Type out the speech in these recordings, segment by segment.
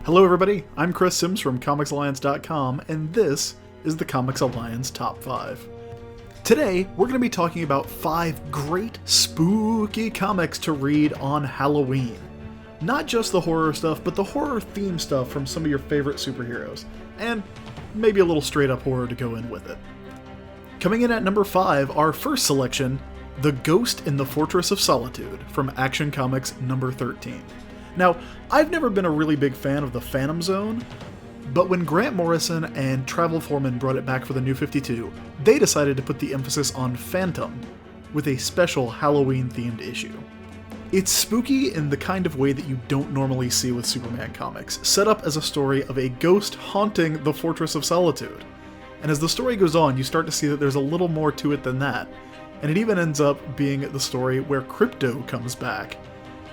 Hello everybody, I'm Chris Sims from ComicsAlliance.com, and this is the Comics Alliance Top 5. Today, we're going to be talking about 5 great spooky comics to read on Halloween. Not just the horror stuff, but the horror theme stuff from some of your favorite superheroes, and maybe a little straight up horror to go in with it. Coming in at number 5, our first selection, The Ghost in the Fortress of Solitude from Action Comics number 13. Now, I've never been a really big fan of the Phantom Zone, but when Grant Morrison and Travel Foreman brought it back for the New 52, they decided to put the emphasis on Phantom with a special Halloween-themed issue. It's spooky in the kind of way that you don't normally see with Superman comics, set up as a story of a ghost haunting the Fortress of Solitude. And as the story goes on, you start to see that there's a little more to it than that, and it even ends up being the story where Crypto comes back.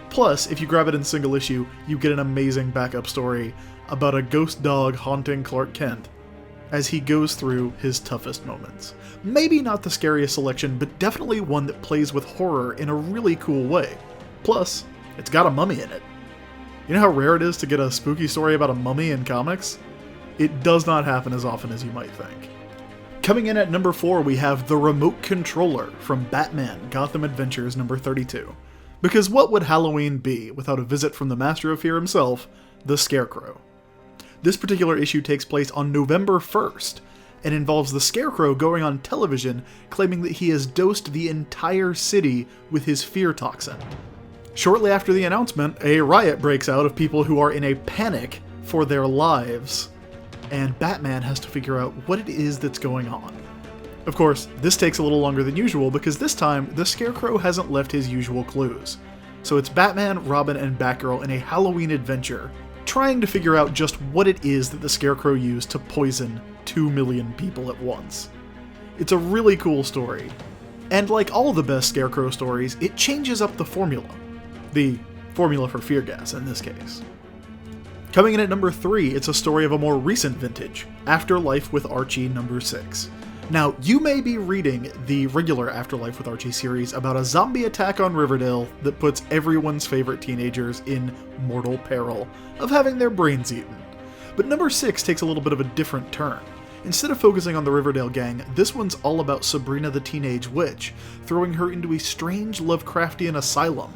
Plus, if you grab it in single issue, you get an amazing backup story about a ghost dog haunting Clark Kent as he goes through his toughest moments. Maybe not the scariest selection, but definitely one that plays with horror in a really cool way. Plus, it's got a mummy in it. You know how rare it is to get a spooky story about a mummy in comics? It does not happen as often as you might think. Coming in at number 4, we have The Remote Controller from Batman Gotham Adventures number 32. Because what would Halloween be without a visit from the Master of Fear himself, the Scarecrow? This particular issue takes place on November 1st, and involves the Scarecrow going on television claiming that he has dosed the entire city with his fear toxin. Shortly after the announcement, a riot breaks out of people who are in a panic for their lives, and Batman has to figure out what it is that's going on. Of course, this takes a little longer than usual because this time, the Scarecrow hasn't left his usual clues. So it's Batman, Robin, and Batgirl in a Halloween adventure, trying to figure out just what it is that the Scarecrow used to poison 2 million people at once. It's a really cool story. And like all the best Scarecrow stories, it changes up the formula. The formula for fear gas, in this case. Coming in at number 3, it's a story of a more recent vintage, Afterlife with Archie number 6. Now, you may be reading the regular Afterlife with Archie series about a zombie attack on Riverdale that puts everyone's favorite teenagers in mortal peril of having their brains eaten. But number 6 takes a little bit of a different turn. Instead of focusing on the Riverdale gang, this one's all about Sabrina the Teenage Witch, throwing her into a strange Lovecraftian asylum,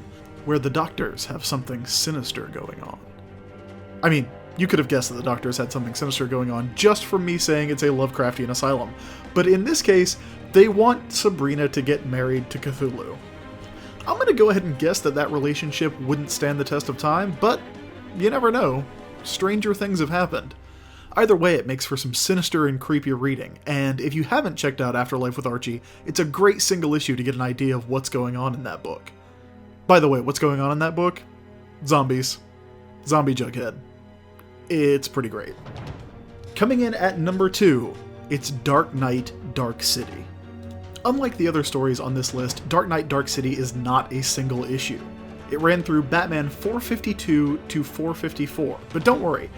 where the doctors have something sinister going on. I mean, you could have guessed that the doctors had something sinister going on just from me saying it's a Lovecraftian asylum. But in this case, they want Sabrina to get married to Cthulhu. I'm going to go ahead and guess that that relationship wouldn't stand the test of time, but you never know. Stranger things have happened. Either way, it makes for some sinister and creepy reading, and if you haven't checked out Afterlife with Archie, it's a great single issue to get an idea of what's going on in that book. By the way, what's going on in that book? Zombies. Zombie Jughead. It's pretty great. Coming in at number 2, it's Dark Knight, Dark City. Unlike the other stories on this list, Dark Knight, Dark City is not a single issue. It ran through Batman 452 to 454, but don't worry,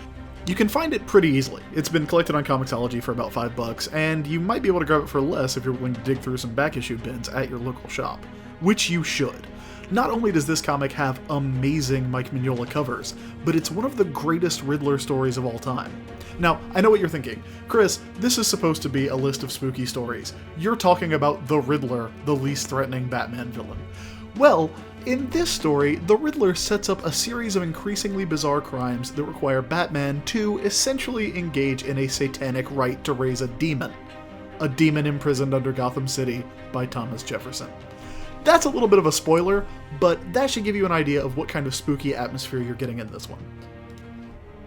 you can find it pretty easily. It's been collected on Comixology for about $5, and you might be able to grab it for less if you're willing to dig through some back issue bins at your local shop, which you should. Not only does this comic have amazing Mike Mignola covers, but it's one of the greatest Riddler stories of all time. Now, I know what you're thinking. Chris, this is supposed to be a list of spooky stories. You're talking about the Riddler, the least threatening Batman villain. Well, in this story, the Riddler sets up a series of increasingly bizarre crimes that require Batman to essentially engage in a satanic rite to raise a demon imprisoned under Gotham City by Thomas Jefferson. That's a little bit of a spoiler, but that should give you an idea of what kind of spooky atmosphere you're getting in this one.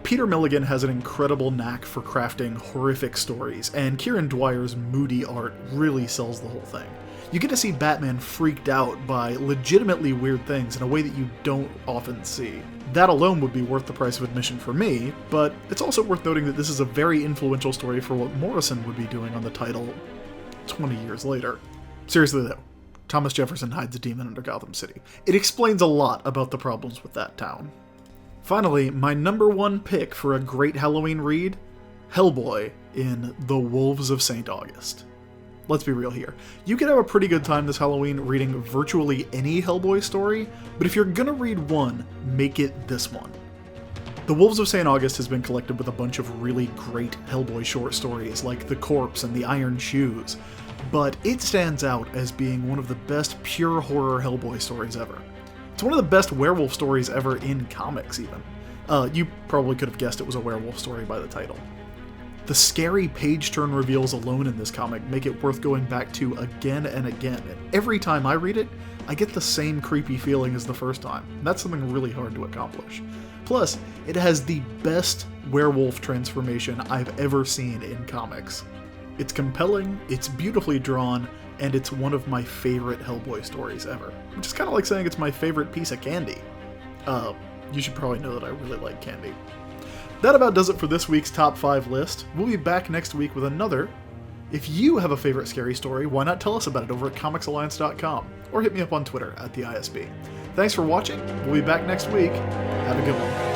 Peter Milligan has an incredible knack for crafting horrific stories, and Kieran Dwyer's moody art really sells the whole thing. You get to see Batman freaked out by legitimately weird things in a way that you don't often see. That alone would be worth the price of admission for me, but it's also worth noting that this is a very influential story for what Morrison would be doing on the title 20 years later. Seriously though, Thomas Jefferson hides a demon under Gotham City. It explains a lot about the problems with that town. Finally, my number 1 pick for a great Halloween read, Hellboy in The Wolves of St. August. Let's be real here. You could have a pretty good time this Halloween reading virtually any Hellboy story, but if you're gonna read one, make it this one. The Wolves of St. August has been collected with a bunch of really great Hellboy short stories like The Corpse and The Iron Shoes, but it stands out as being one of the best pure horror Hellboy stories ever. It's one of the best werewolf stories ever in comics, even. You probably could have guessed it was a werewolf story by the title. The scary page-turn reveals alone in this comic make it worth going back to again and again, and every time I read it, I get the same creepy feeling as the first time. That's something really hard to accomplish. Plus, it has the best werewolf transformation I've ever seen in comics. It's compelling, it's beautifully drawn, and it's one of my favorite Hellboy stories ever. Which is kind of like saying it's my favorite piece of candy. You should probably know that I really like candy. That about does it for this week's Top 5 list. We'll be back next week with another. If you have a favorite scary story, why not tell us about it over at comicsalliance.com, or hit me up on Twitter @TheISB. Thanks for watching. We'll be back next week. Have a good one.